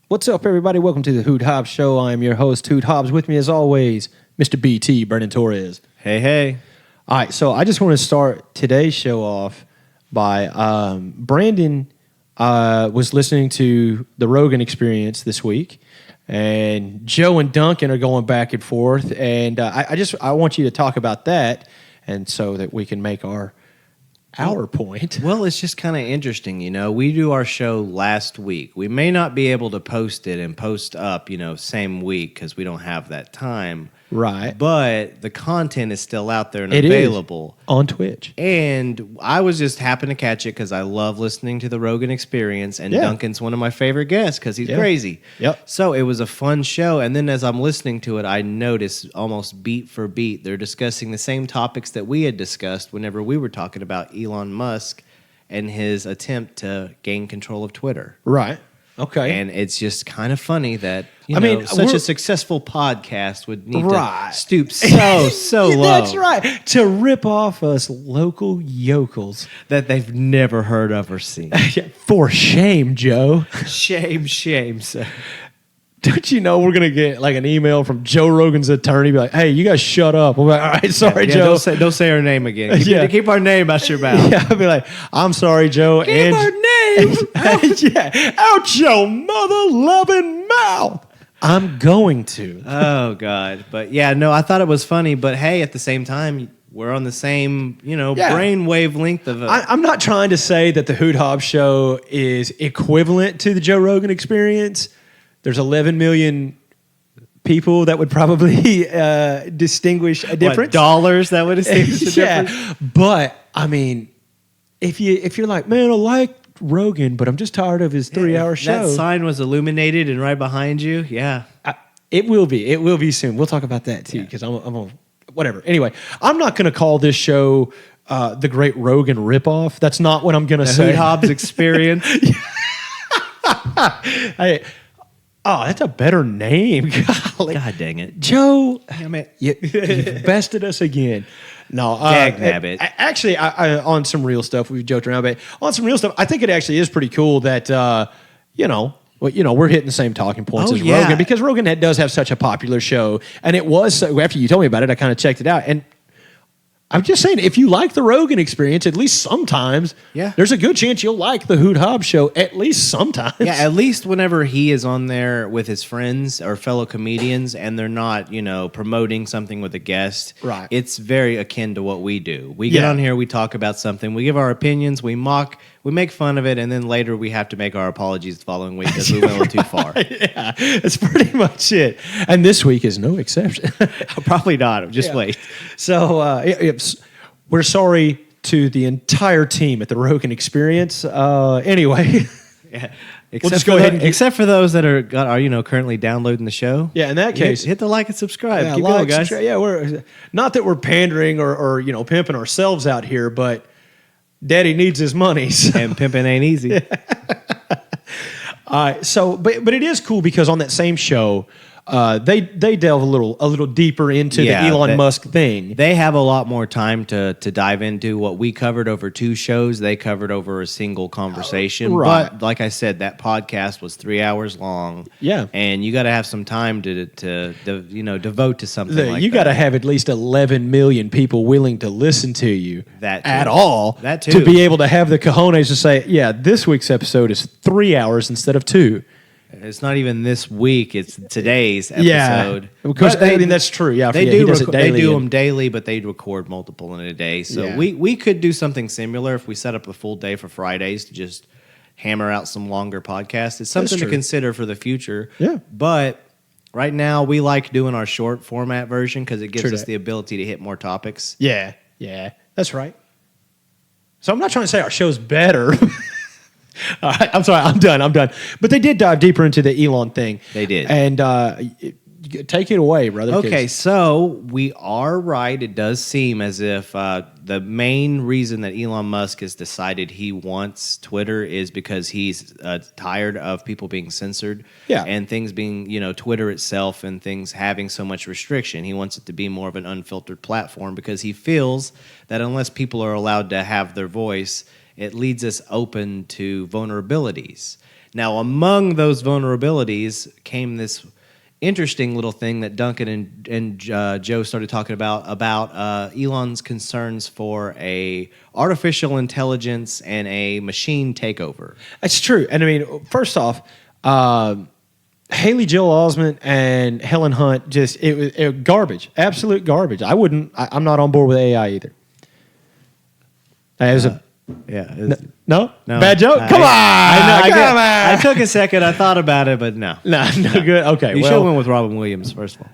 What's up, everybody? Welcome to the Hoot Hobbs Show. I am your host, Hoot Hobbs. With me, as always, Mr. B.T, Brennan Torres. Hey, hey. All right, so I just want to start today's show off by Brandon was listening to the Rogan Experience this week, and Joe and Duncan are going back and forth, and I want you to talk about that, and so that we can make our point. Well, it's just kind of interesting, you know. We do our show last week. We may not be able to post it and post up, same week because we don't have that time. Right. But the content is still out there and It available. Is on Twitch. And I was just happen to catch it because I love listening to the Rogan Experience, and Duncan's one of my favorite guests because he's crazy. Yep. So it was a fun show, and then as I'm listening to it, I noticed almost beat for beat, they're discussing the same topics that we had discussed whenever we were talking about Elon Musk and his attempt to gain control of Twitter. Right. Okay. And it's just kind of funny that such a successful podcast would need to stoop so low. That's right. To rip off us local yokels that they've never heard of or seen. For shame, Joe. Shame, sir. Don't you know we're going to get like an email from Joe Rogan's attorney be like, hey, you guys shut up. We're like, all right, sorry, Joe. Don't say our name again. Keep our name out your mouth. Yeah, I'll be like, I'm sorry, Joe. Keep our name out your mother-loving mouth. I'm going to. Oh, God. But yeah, no, I thought it was funny. But hey, at the same time, we're on the same, brain wavelength of I'm not trying to say that the Hoot Hobbs Show is equivalent to the Joe Rogan Experience. There's 11 million people that would probably distinguish a difference. Dollars that would distinguish a difference? But, I mean, if you're like, man, I like Rogan, but I'm just tired of his 3-hour show. That sign was illuminated and right behind you. Yeah. It will be soon. We'll talk about that too, because I'm whatever. Anyway, I'm not going to call this show the Great Rogan Ripoff. That's not what I'm going to say. Hoot Hobbs Experience. That's a better name. Golly. God dang it. Joe, you bested us again. No, Dag-nabbit. Actually, I on some real stuff, we've joked around, but on some real stuff, I think it actually is pretty cool that, we're hitting the same talking points as Rogan, because Rogan does have such a popular show, and it was, after you told me about it, I kind of checked it out, and I'm just saying, if you like the Rogan Experience, at least sometimes, there's a good chance you'll like the Hoot Hobbs Show at least sometimes. Yeah, at least whenever he is on there with his friends or fellow comedians and they're not, promoting something with a guest. Right. It's very akin to what we do. We get on here, we talk about something, we give our opinions, we mock, we make fun of it, and then later we have to make our apologies the following week because we went a little too far. Yeah, that's pretty much it. And this week is no exception. Probably not. Just wait. So we're sorry to the entire team at the Rogan Experience. Anyway, we'll just go ahead. Except for those that are currently downloading the show. Yeah, in that case, hit the like and subscribe. Yeah, keep going, guys. We're not that we're pandering or pimping ourselves out here, but Daddy needs his money, so. And pimping ain't easy. All right, so but it is cool because on that same show, they delve a little deeper into the Elon Musk thing. They have a lot more time to dive into what we covered over 2 shows. They covered over a single conversation. Right. But like I said, that podcast was 3 hours long. Yeah, and you got to have some time to devote to something like that. You got to have at least 11 million people willing to listen to you at all. That too. To be able to have the cojones to say, yeah, this week's episode is 3 hours instead of 2. It's not even this week; it's today's episode. Yeah, because that's true. Yeah, they do them daily, but they record multiple in a day. So we could do something similar if we set up a full day for Fridays to just hammer out some longer podcasts. It's something to consider for the future. Yeah, but right now we like doing our short format version because it gives us the ability to hit more topics. Yeah, that's right. So I'm not trying to say our show's better. All right, I'm sorry, I'm done. But they did dive deeper into the Elon thing. They did. And take it away, brother. Okay, so we are right. It does seem as if the main reason that Elon Musk has decided he wants Twitter is because he's tired of people being censored and things being, Twitter itself and things having so much restriction. He wants it to be more of an unfiltered platform because he feels that unless people are allowed to have their voice, it leads us open to vulnerabilities. Now, among those vulnerabilities came this interesting little thing that Duncan and Joe started talking about Elon's concerns for a artificial intelligence and a machine takeover. It's true. And I mean, first off, Haley Joel Osment and Helen Hunt it was garbage, absolute garbage. I'm not on board with AI either. It was no, bad joke. Come on, I took a second. I thought about it, but no, no, good. Okay, you should have went with Robin Williams first of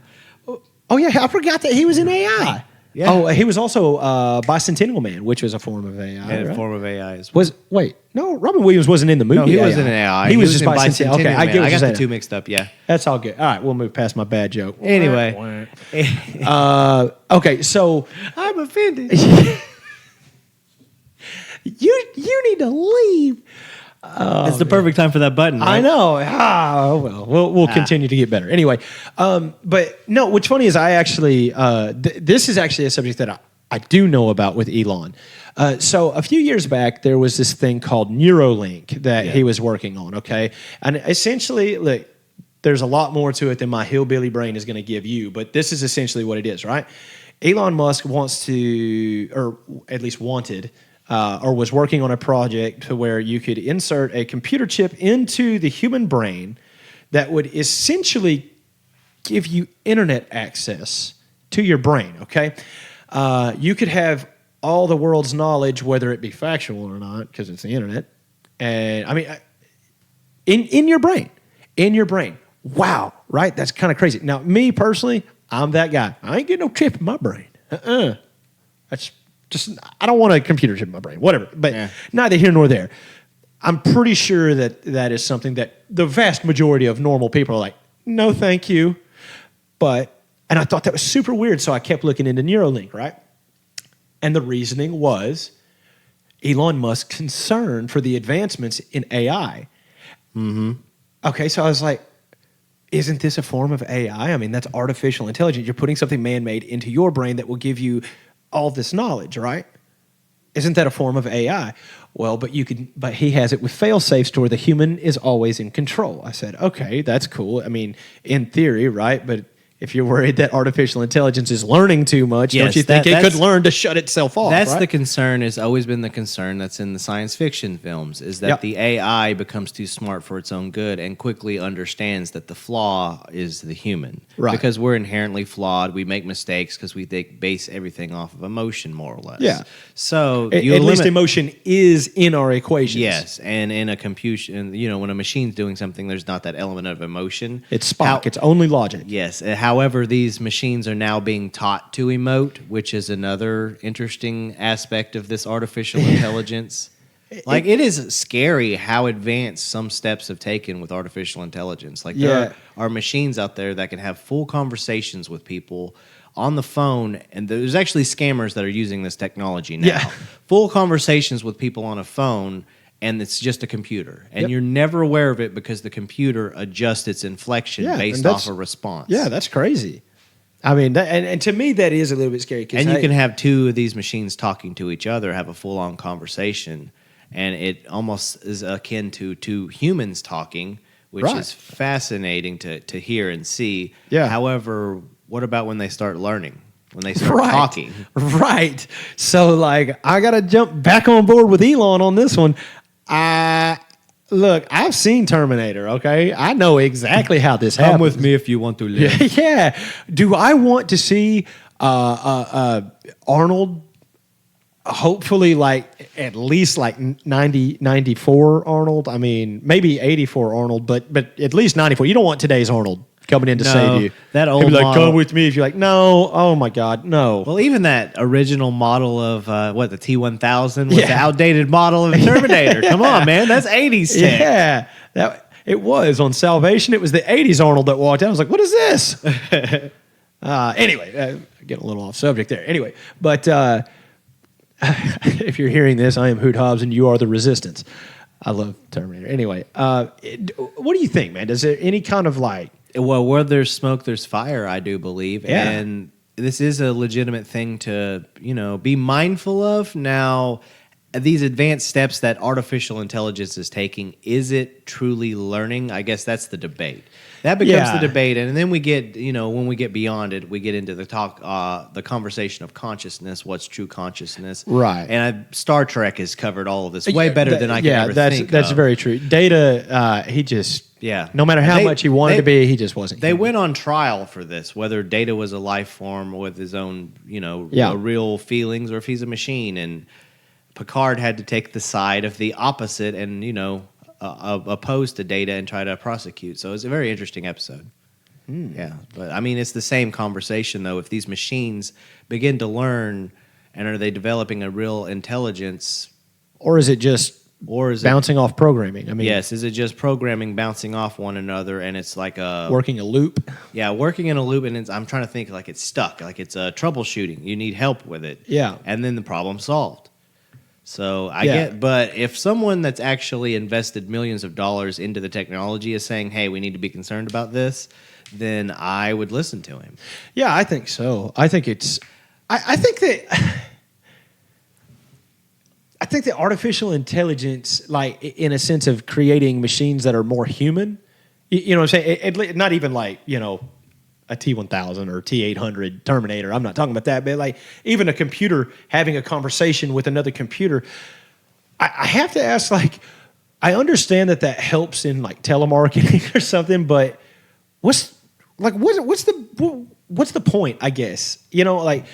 all. Oh yeah, I forgot that he was in AI. Yeah. Oh, he was also Bicentennial Man, which was a form of AI. And a form of AI as well. No, Robin Williams wasn't in the movie. No, he wasn't in AI. He was just Bicentennial. Okay, I got the two mixed up. Yeah, that's all good. All right, we'll move past my bad joke. Anyway, okay, so I'm offended. You need to leave. It's the perfect time for that button. Right? I know. We'll continue to get better. Anyway, but no. What's funny is I actually this is actually a subject that I do know about with Elon. So a few years back, there was this thing called Neuralink that he was working on. Okay, and essentially, look, there's a lot more to it than my hillbilly brain is going to give you, but this is essentially what it is, right? Elon Musk wants to, or at least wanted. Or was working on a project to where you could insert a computer chip into the human brain that would essentially give you internet access to your brain, okay? You could have all the world's knowledge, whether it be factual or not, because it's the internet. And I mean, in your brain. In your brain. Wow, right? That's kind of crazy. Now, me personally, I'm that guy. I ain't getting no chip in my brain. That's just, I don't want a computer chip in my brain, whatever. But neither here nor there. I'm pretty sure that is something that the vast majority of normal people are like, no, thank you. And I thought that was super weird, so I kept looking into Neuralink, right? And the reasoning was Elon Musk's concern for the advancements in AI. Mm-hmm. Okay, so I was like, isn't this a form of AI? I mean, that's artificial intelligence. You're putting something man-made into your brain that will give you all this knowledge, right? Isn't that a form of AI? Well, but he has it with fail-safes to where the human is always in control. I said, okay, that's cool. I mean, in theory, right? But if you're worried that artificial intelligence is learning too much, don't you think it could learn to shut itself off? That's right? the concern, has always been the concern that's in the science fiction films, is that the AI becomes too smart for its own good and quickly understands that the flaw is the human. Right. Because we're inherently flawed. We make mistakes because we base everything off of emotion, more or less. Yeah. So at least emotion is in our equations. Yes, and in a computation, when a machine's doing something, there's not that element of emotion. It's Spock. It's only logic. Yes. However, these machines are now being taught to emote, which is another interesting aspect of this artificial intelligence. Like, it is scary how advanced some steps have taken with artificial intelligence. Like, there are machines out there that can have full conversations with people on the phone, and there's actually scammers that are using this technology now. Yeah. Full conversations with people on a phone, and it's just a computer. And you're never aware of it because the computer adjusts its inflection based off a response. Yeah, that's crazy. I mean, and to me, that is a little bit scary. And you can have two of these machines talking to each other, have a full-on conversation, and it almost is akin to two humans talking, which is fascinating to hear and see. Yeah. However, what about when they start learning? When they start talking? Right. So, like, I got to jump back on board with Elon on this one. Look, I've seen Terminator, okay? I know exactly how this happens. Come with me if you want to live. Yeah. Do I want to see Arnold, hopefully, like, at least, like, 94 Arnold? I mean, maybe 84 Arnold, but at least 94. You don't want today's Arnold coming in to save you. That old He'd be like, model. come with me. If you're like, no, oh my God, no. Well, even that original model of the T-1000 was the outdated model of the Terminator. Come on, man, that's 80s tech. Yeah, it was on Salvation. It was the 80s Arnold that walked out. I was like, what is this? Anyway, getting a little off subject there. Anyway, but if you're hearing this, I am Hoot Hobbs and you are the Resistance. I love Terminator. Anyway, what do you think, man? Is there any kind of like... Well, where there's smoke, there's fire, I do believe. Yeah. And this is a legitimate thing to, be mindful of. Now, these advanced steps that artificial intelligence is taking, is it truly learning? I guess that's the debate. That becomes the debate, and then we get, when we get beyond it, we get into the conversation of consciousness. What's true consciousness? Right. And Star Trek has covered all of this way better than I can ever think. That's very true. Data, he just no matter how much he wanted to be, he just wasn't. They went on trial for this, whether Data was a life form with his own, real feelings, or if he's a machine. And Picard had to take the side of the opposite, and opposed to Data and try to prosecute. So it was a very interesting episode. Yeah, but I mean, it's the same conversation though. If these machines begin to learn, and are they developing a real intelligence, or is it just bouncing off programming? I mean, yes, is it just programming bouncing off one another, and it's like working a loop? Yeah, working in a loop, and I'm trying to think like it's stuck, like it's troubleshooting. You need help with it. Yeah, and then the problem solved. So I get, but if someone that's actually invested millions of dollars into the technology is saying, "Hey, we need to be concerned about this," then I would listen to him. Yeah, I think so. I think it's. I think that artificial intelligence, like in a sense of creating machines that are more human. You know what I'm saying? Not even like a T-1000 or T-800 Terminator. I'm not talking about that, but like even a computer having a conversation with another computer. I have to ask, like, I understand that helps in like telemarketing or something, but what's the point? I guess what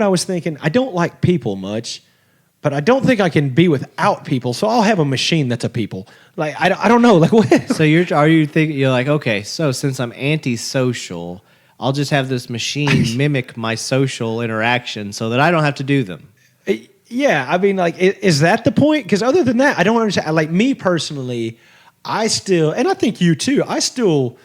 I was thinking. I don't like people much, but I don't think I can be without people. So I'll have a machine that's a people. Like I don't know. Like what? So you're like, okay, so since I'm antisocial, I'll just have this machine mimic my social interaction so that I don't have to do them. Yeah, I mean, like, is that the point? Because other than that, I don't understand. Like me personally, I still, and I think you too. I still,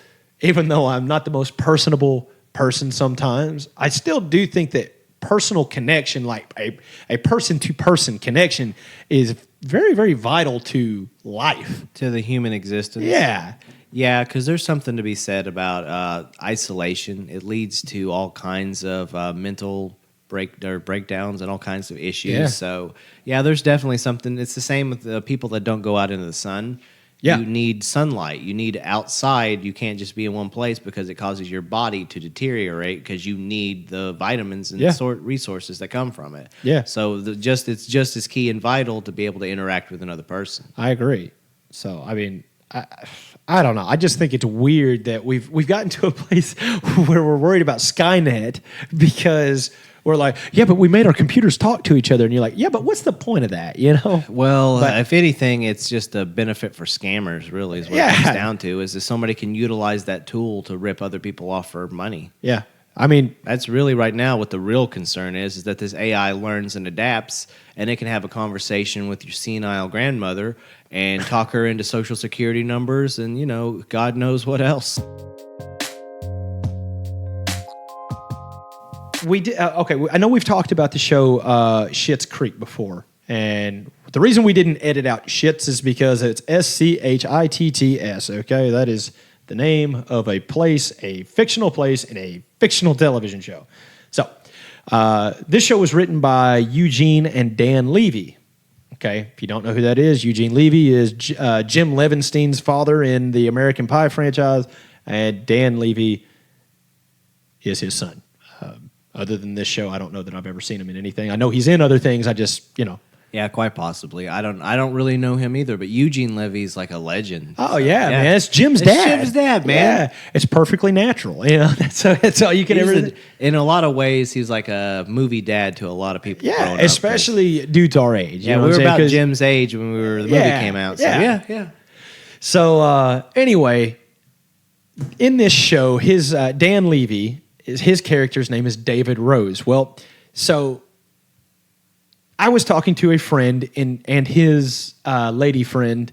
even though I'm not the most personable person sometimes, I still do think that personal connection, like a person-to-person connection, is very, very vital to life. To the human existence. Yeah. Yeah, because there's something to be said about isolation. It leads to all kinds of mental breakdowns and all kinds of issues. Yeah. So, there's definitely something. It's the same with the people that don't go out into the sun. Yeah. You need sunlight. You need outside. You can't just be in one place because it causes your body to deteriorate because you need the vitamins and resources that come from it. Yeah. So it's just as key and vital to be able to interact with another person. I agree. So, I mean, I don't know. I just think it's weird that we've gotten to a place where we're worried about Skynet because we're like, yeah, but we made our computers talk to each other. And you're like, yeah, but what's the point of that, Well, if anything, it's just a benefit for scammers, really, is what it comes down to, is that somebody can utilize that tool to rip other people off for money. Yeah. I mean, that's really right now what the real concern is that this AI learns and adapts, and it can have a conversation with your senile grandmother and talk her into Social Security numbers and, God knows what else. We did, okay, I know we've talked about the show Schitt's Creek before, and the reason we didn't edit out Schitt's is because it's Schitt's, okay? That is the name of a place, a fictional place in a fictional television show. So, this show was written by Eugene and Dan Levy, okay? If you don't know who that is, Eugene Levy is Jim Levinstein's father in the American Pie franchise, and Dan Levy is his son. Other than this show, I don't know that I've ever seen him in anything. I know he's in other things. I just, Yeah, quite possibly. I don't really know him either, but Eugene Levy's like a legend. Oh, yeah, man. It's Jim's dad. Jim's dad, man. Yeah, it's perfectly natural. That's all you can ever... In a lot of ways, he's like a movie dad to a lot of people. Yeah, especially due to our age. Yeah, we were about Jim's age when the movie came out. So yeah. So anyway, in this show, his Dan Levy... his character's name is David Rose. Well, so I was talking to a friend and his lady friend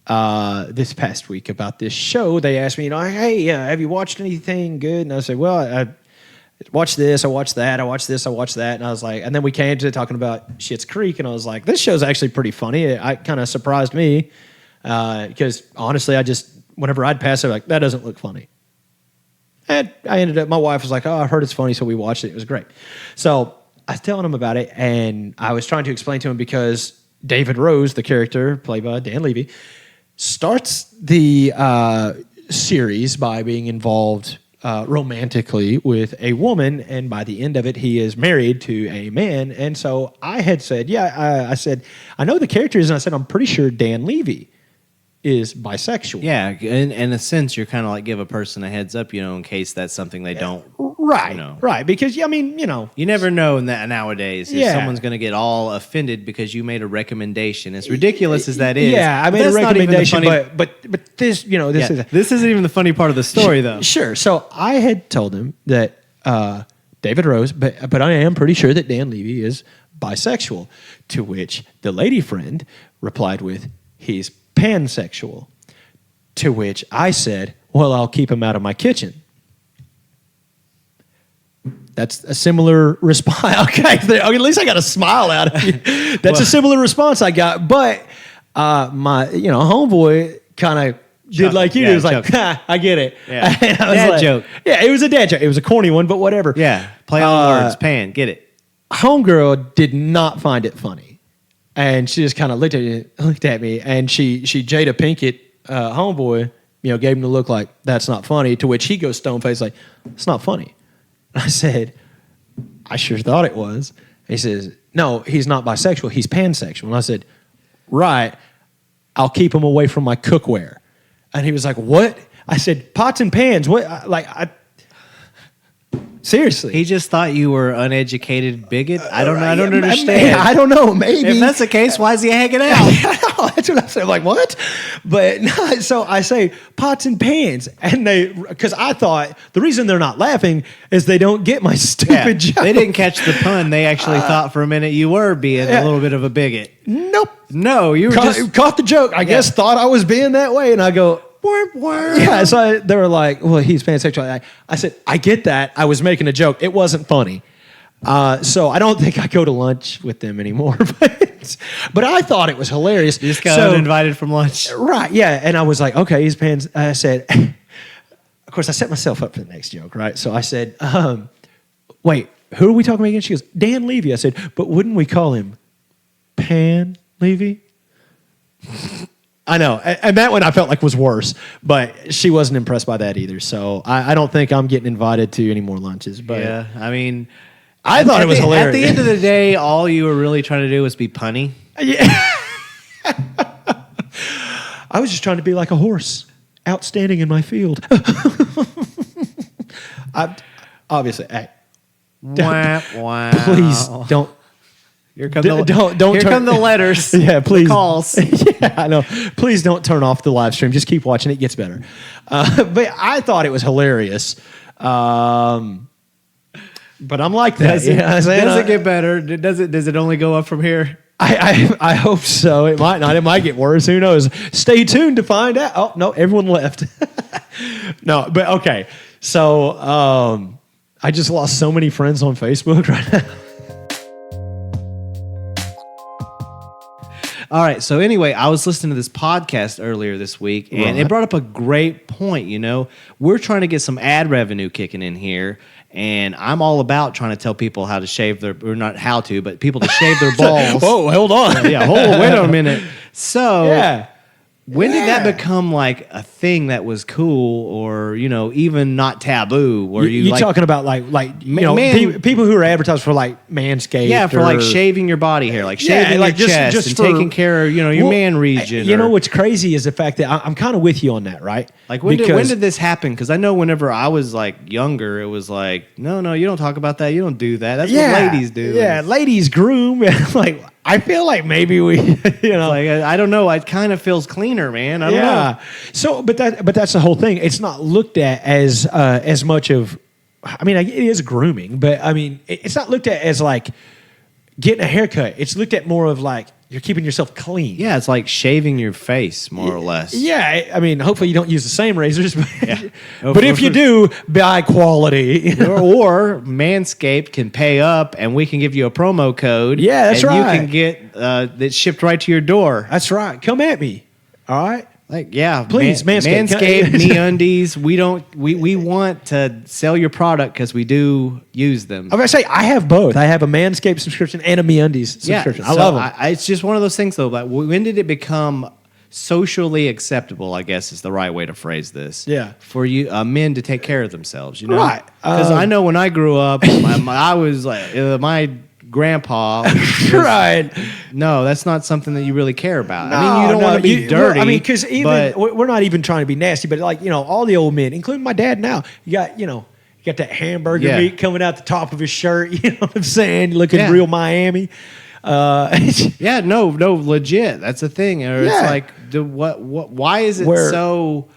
this past week about this show. They asked me, hey, have you watched anything good? And I said, well, I watched this, I watched that, I watched this, I watched that. And I was like, and then we came to talking about Schitt's Creek, and I was like, this show's actually pretty funny. It kind of surprised me because honestly, whenever I'd pass it, like, that doesn't look funny. And I ended up, my wife was like, oh, I heard it's funny, so we watched it. It was great. So was telling him about it, and I was trying to explain to him because David Rose, the character played by Dan Levy, starts the series by being involved romantically with a woman, and by the end of it, he is married to a man. And so I had said, I said, I know the characters, and I said, I'm pretty sure Dan Levy is bisexual. Yeah, in a sense, you're kind of like give a person a heads up, in case that's something they don't. Right, right. Because, you never know nowadays if someone's going to get all offended because you made a recommendation. As ridiculous as that is. Yeah, I made a recommendation, but this, this isn't even the funny part of the story, though. Sure. So I had told him that David Rose, but I am pretty sure that Dan Levy is bisexual, to which the lady friend replied with, he's pansexual, to which I said, well, I'll keep him out of my kitchen. That's a similar response. Okay, at least I got a smile out of you. That's a similar response I got. But my homeboy kind of did like you did. It was like, I get it. Yeah. Dad joke. Yeah, it was a dad joke. It was a corny one, but whatever. Yeah, play on words. Pan, get it. Homegirl did not find it funny. And she just kind of looked at me, and she Jada Pinkett, homeboy, gave him the look like, that's not funny, to which he goes stone-faced like, it's not funny. And I said, I sure thought it was. He says, no, he's not bisexual, he's pansexual. And I said, right, I'll keep him away from my cookware. And he was like, what? I said, pots and pans, what? Seriously. He just thought you were uneducated bigot. I don't know. I don't understand. I don't know. Maybe. If that's the case, why is he hanging out? That's what I said. I'm like, what? But no, so I say pots and pans. And because I thought the reason they're not laughing is they don't get my stupid joke. They didn't catch the pun. They actually thought for a minute you were being a little bit of a bigot. Nope. No, you were caught the joke. I guess thought I was being that way. And I go, yeah, so they were like, well, he's pansexual. I said, I get that. I was making a joke. It wasn't funny. So I don't think I go to lunch with them anymore. But I thought it was hilarious. You just got uninvited from lunch. Right, yeah. And I was like, okay, he's pans. I said, of course, I set myself up for the next joke, right? So I said, wait, who are we talking about again? She goes, Dan Levy. I said, but wouldn't we call him Pan Levy? I know, and that one I felt like was worse, but she wasn't impressed by that either. So I don't think I'm getting invited to any more lunches. But yeah, I mean, I thought it was hilarious. At the end of the day, all you were really trying to do was be punny. Yeah. I was just trying to be like a horse, outstanding in my field. Obviously, hey, wow. Please don't. Here come the letters. Yeah, please. The calls. Yeah, I know. Please don't turn off the live stream. Just keep watching. It gets better. But I thought it was hilarious. But I'm like that. Does it get better? Does it only go up from here? I hope so. It might not. It might get worse. Who knows? Stay tuned to find out. Oh, no, everyone left. No, but okay. So I just lost so many friends on Facebook right now. All right. So anyway, I was listening to this podcast earlier this week, and it brought up a great point. We're trying to get some ad revenue kicking in here, and I'm all about trying to tell people how to shave or not how to, but people to shave their balls. Whoa, hold on. Wait a minute. So yeah. When did that become like a thing that was cool, or even not taboo? Where you talking about people who are advertised for like Manscaped? Yeah, for like shaving your body hair, like shaving your chest just and taking care of your man region. What's crazy is the fact that I'm kind of with you on that, right? Like when did this happen? Because I know whenever I was like younger, it was like no, you don't talk about that, you don't do that. That's what ladies do. Yeah, ladies groom. Like I feel like maybe we, like I don't know. It kind of feels cleaner, man. I don't know. So, but that's the whole thing. It's not looked at as much of. I mean, it is grooming, but I mean, it's not looked at as like getting a haircut. It's looked at more of like you're keeping yourself clean. Yeah, it's like shaving your face, more or less. Yeah, I mean, hopefully you don't use the same razors, but if you do, buy quality. Or Manscaped can pay up, and we can give you a promo code. Yeah, that's right. You can get it shipped right to your door. That's right. Come at me. All right. Like, yeah, please, Manscaped. Manscaped, MeUndies. We want to sell your product because we do use them. I'm gonna say I have both. I have a Manscaped subscription and a MeUndies subscription. I love them. It's just one of those things, though. Like, when did it become socially acceptable? I guess is the right way to phrase this. Yeah, for you men to take care of themselves. You know, right? Because I know when I grew up, I was like my grandpa. Right. No, that's not something that you really care about. No, I mean, you don't want to be dirty. I mean, because we're not even trying to be nasty, but like, all the old men, including my dad now, you got that hamburger meat coming out the top of his shirt. You know what I'm saying? Looking real Miami. No, legit. That's a thing. Or it's like, why is it so...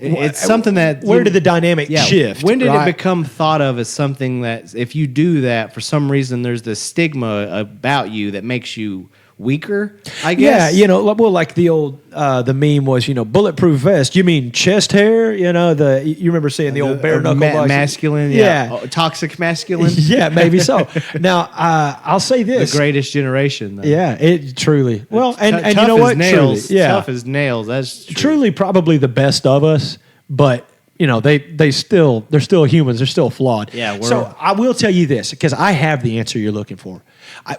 It's something that... Where did the dynamic shift? When did it become thought of as something that if you do that, for some reason, there's this stigma about you that makes you weaker, I guess? Yeah, well, like the old... the meme was, bulletproof vest. You mean chest hair? You remember seeing the old bare knuckle masculine? Yeah. Toxic masculine? Yeah, maybe so. Now, I'll say this. The greatest generation, though. Yeah, it truly. Well, and you know what? Nails. Truly, tough as nails. That's true. Truly probably the best of us, but... they're still humans. They're still flawed. Yeah. So I will tell you this, because I have the answer you're looking for.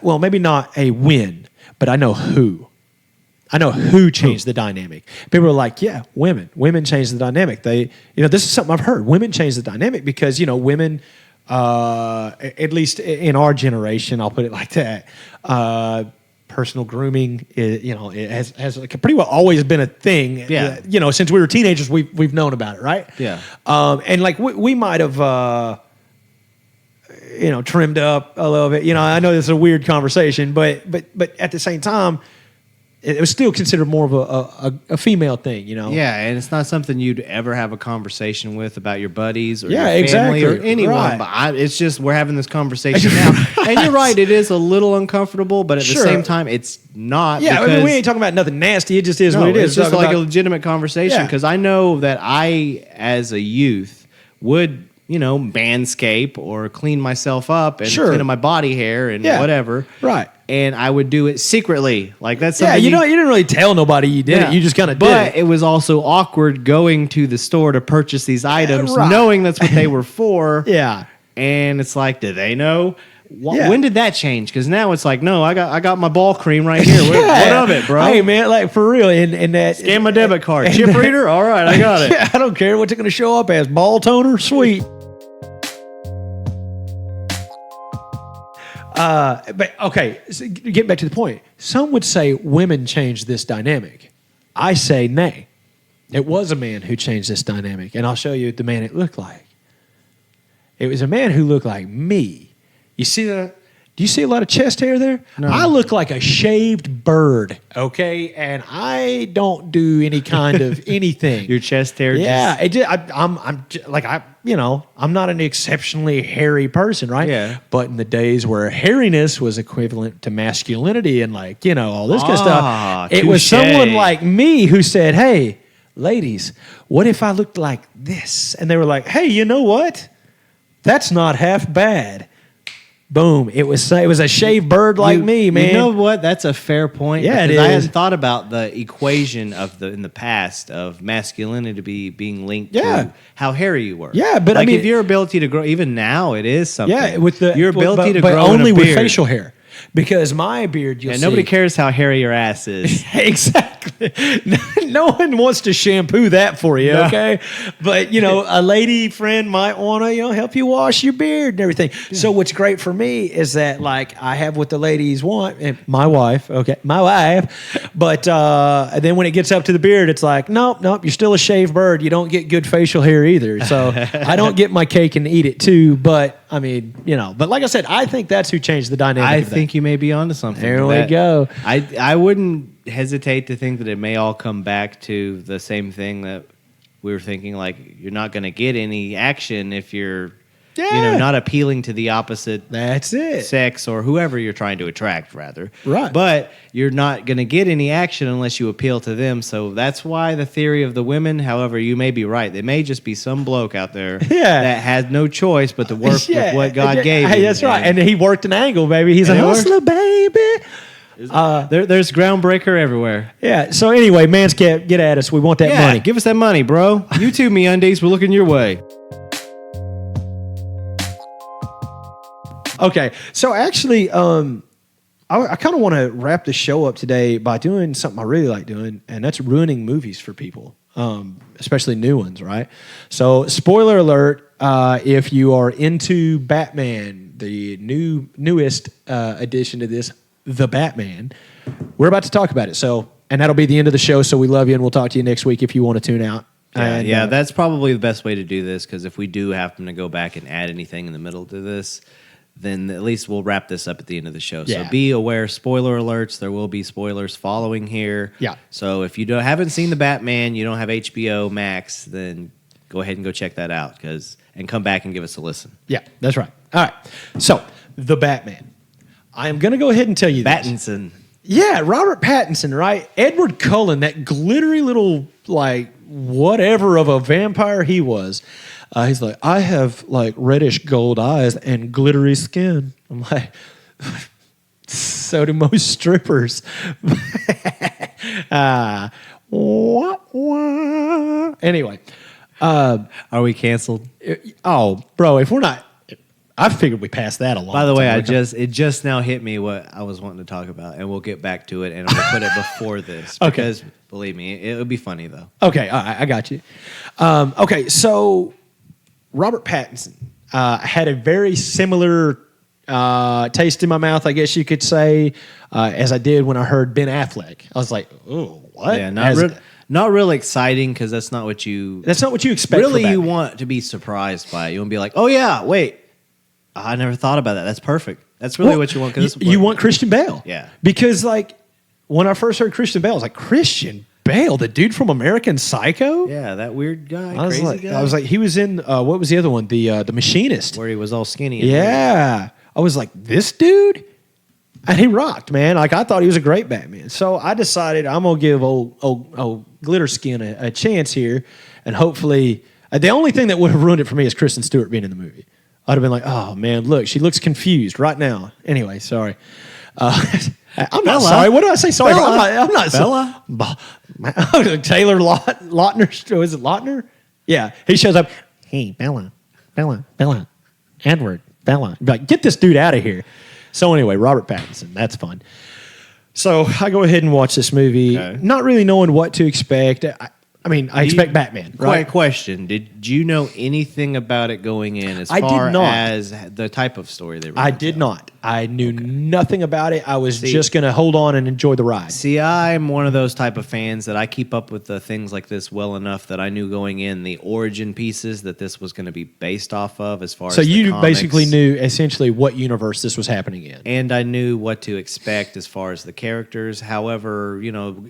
Well, maybe not a when, but I know who. I know who changed the dynamic. People are like, yeah, women. Women changed the dynamic. This is something I've heard. Women changed the dynamic because, women, at least in our generation, I'll put it like that, personal grooming, it has pretty well always been a thing. Yeah. Since we were teenagers, we've known about it, right? Yeah. And like we might have, trimmed up a little bit. I know this is a weird conversation, but at the same time, it was still considered more of a female thing. Yeah, and it's not something you'd ever have a conversation with about your buddies or your family exactly. or anyone. Right. But it's just we're having this conversation now, and you're right. It is a little uncomfortable, but at the same time, it's not. Yeah, we ain't talking about nothing nasty. It just is what it is. It's just like a legitimate conversation because I know that I, as a youth, would manscape or clean myself up and clean up my body hair and whatever. Right. And I would do it secretly. Like that's something you didn't really tell nobody you did it. You just kind of did it. But it was also awkward going to the store to purchase these items, knowing that's what they were for. Yeah. And it's like, do they know? When did that change? Because now it's like, no, I got my ball cream right here. What of it, bro? Hey, man, like for real. And that scan my debit card. Chip reader? All right, I got it. Yeah, I don't care what's it going to show up as. Ball toner? Sweet. But okay, so getting back to the point. Some would say women changed this dynamic. I say nay. It was a man who changed this dynamic, and I'll show you the man it looked like. It was a man who looked like me. You see that? Do you see a lot of chest hair there? No. I look like a shaved bird, okay? And I don't do any kind of anything. Your chest hair? Yeah. I'm not an exceptionally hairy person, right? Yeah. But in the days where hairiness was equivalent to masculinity and all this kind of stuff, it was someone like me who said, hey, ladies, what if I looked like this? And they were like, hey, you know what? That's not half bad. Boom! It was a shaved bird like me, man. You know what? That's a fair point. Yeah, it is. I hadn't thought about the equation in the past of masculinity being linked to how hairy you were. Yeah, but if your ability to grow, even now, it is something. Yeah, with your ability to grow, but only in a beard. with facial hair. Because my beard, nobody cares how hairy your ass is. Exactly. No one wants to shampoo that for you, okay? But, a lady friend might want to, help you wash your beard and everything. Yeah. So what's great for me is that, I have what the ladies want. And my wife. But then when it gets up to the beard, it's like, nope, you're still a shaved bird. You don't get good facial hair either. So I don't get my cake and eat it too. But, but like I said, I think that's who changed the dynamic I of that. think you may be onto something. There we go. I wouldn't hesitate to think that it may all come back to the same thing that we were thinking. Like, you're not going to get any action if you're, not appealing to the opposite. That's it. Sex or whoever you're trying to attract, rather. Right. But you're not going to get any action unless you appeal to them. So that's why the theory of the women. However, you may be right. There may just be some bloke out there that has no choice but to work with what God gave him. Hey, that's right. And he worked an angle, baby. He's a hustler, baby. There's groundbreaker everywhere. Yeah. So anyway, Manscaped, get at us. We want that money. Give us that money, bro. YouTube me undies. We're looking your way. Okay. So actually, I kind of want to wrap the show up today by doing something I really like doing, and that's ruining movies for people, especially new ones, right? So, spoiler alert, if you are into Batman, the newest addition to this, The Batman, we're about to talk about it. So, and that'll be the end of the show, so we love you, and we'll talk to you next week if you want to tune out. Yeah, that's probably the best way to do this, because if we do happen to go back and add anything in the middle to this, then at least we'll wrap this up at the end of the show. Yeah. So be aware, spoiler alerts. There will be spoilers following here. Yeah. So if you haven't seen The Batman, you don't have HBO Max, then go ahead and go check that out and come back and give us a listen. Yeah, that's right. All right. So, The Batman. I am going to go ahead and tell you this. Pattinson. Yeah, Robert Pattinson, right? Edward Cullen, that glittery little, like, whatever of a vampire he was. He's like, I have, like, reddish gold eyes and glittery skin. I'm like, so do most strippers. Anyway. Are we canceled? Oh, bro, if we're not... I figured we passed that along. By the way, it just now hit me what I was wanting to talk about, and we'll get back to it, and we'll put it before this. Because, believe me, it'll be funny, though. Okay, all right, I got you. Okay, so Robert Pattinson had a very similar taste in my mouth, I guess you could say, as I did when I heard Ben Affleck. I was like, oh, what? Yeah, not real exciting, because that's not what you expect. Really, you want to be surprised by it. You want to be like, oh, yeah, wait. I never thought about that. That's perfect. That's really what you want. You want Christian Bale. Yeah. Because, like, when I first heard Christian Bale, I was like, Christian Bale, the dude from American Psycho? Yeah, that weird guy, crazy guy. I was like, he was in, what was the other one? The Machinist. Where he was all skinny. Yeah. I was like, this dude? And he rocked, man. Like, I thought he was a great Batman. So I decided I'm going to give old Glitter Skin a chance here. And hopefully, the only thing that would have ruined it for me is Kristen Stewart being in the movie. I'd have been like, oh, man, look, she looks confused right now. Anyway, sorry. I'm not sorry. What did I say? Sorry. I'm not Bella? Taylor Lautner. Was it Lautner? Yeah. He shows up. Hey, Bella. Edward, Bella. Be like, get this dude out of here. So anyway, Robert Pattinson. That's fun. So I go ahead and watch this movie, not really knowing what to expect. I expect Batman, right? Question. Did you know anything about it going in as far as the type of story they were I did not. I knew nothing about it. I was just going to hold on and enjoy the ride. See, I'm one of those type of fans that I keep up with the things like this well enough that I knew going in the origin pieces that this was going to be based off of as far as So the you comics. basically knew essentially what universe this was happening in. And I knew what to expect as far as the characters. However,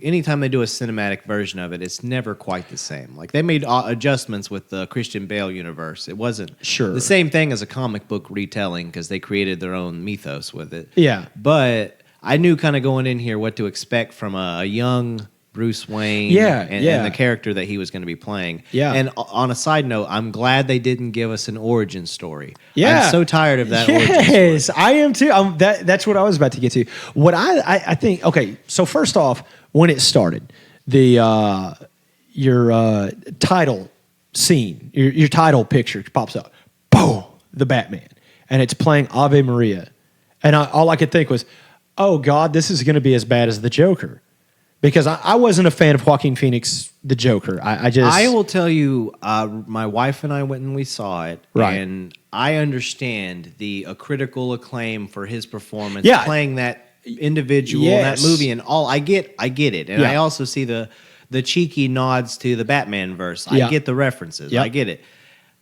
anytime they do a cinematic version of it, it's never quite the same. Like, they made adjustments with the Christian Bale universe. It wasn't the same thing as a comic book retelling because they created their own mythos with it. Yeah. But I knew kind of going in here what to expect from a young Bruce Wayne and the character that he was going to be playing. Yeah. And on a side note, I'm glad they didn't give us an origin story. Yeah. I'm so tired of that origin story. Yes, I am too. That's what I was about to get to. What I think, okay, so first off, when it started, your title scene, your title picture pops up. Boom, the Batman. And it's playing Ave Maria. And all I could think was, oh, God, this is going to be as bad as the Joker. Because I wasn't a fan of Joaquin Phoenix, the Joker. I will tell you, my wife and I went and we saw it. Right. And I understand the critical acclaim for his performance playing that individual in that movie and all. I get it. And I also see the cheeky nods to the Batman verse. I get the references. I get it.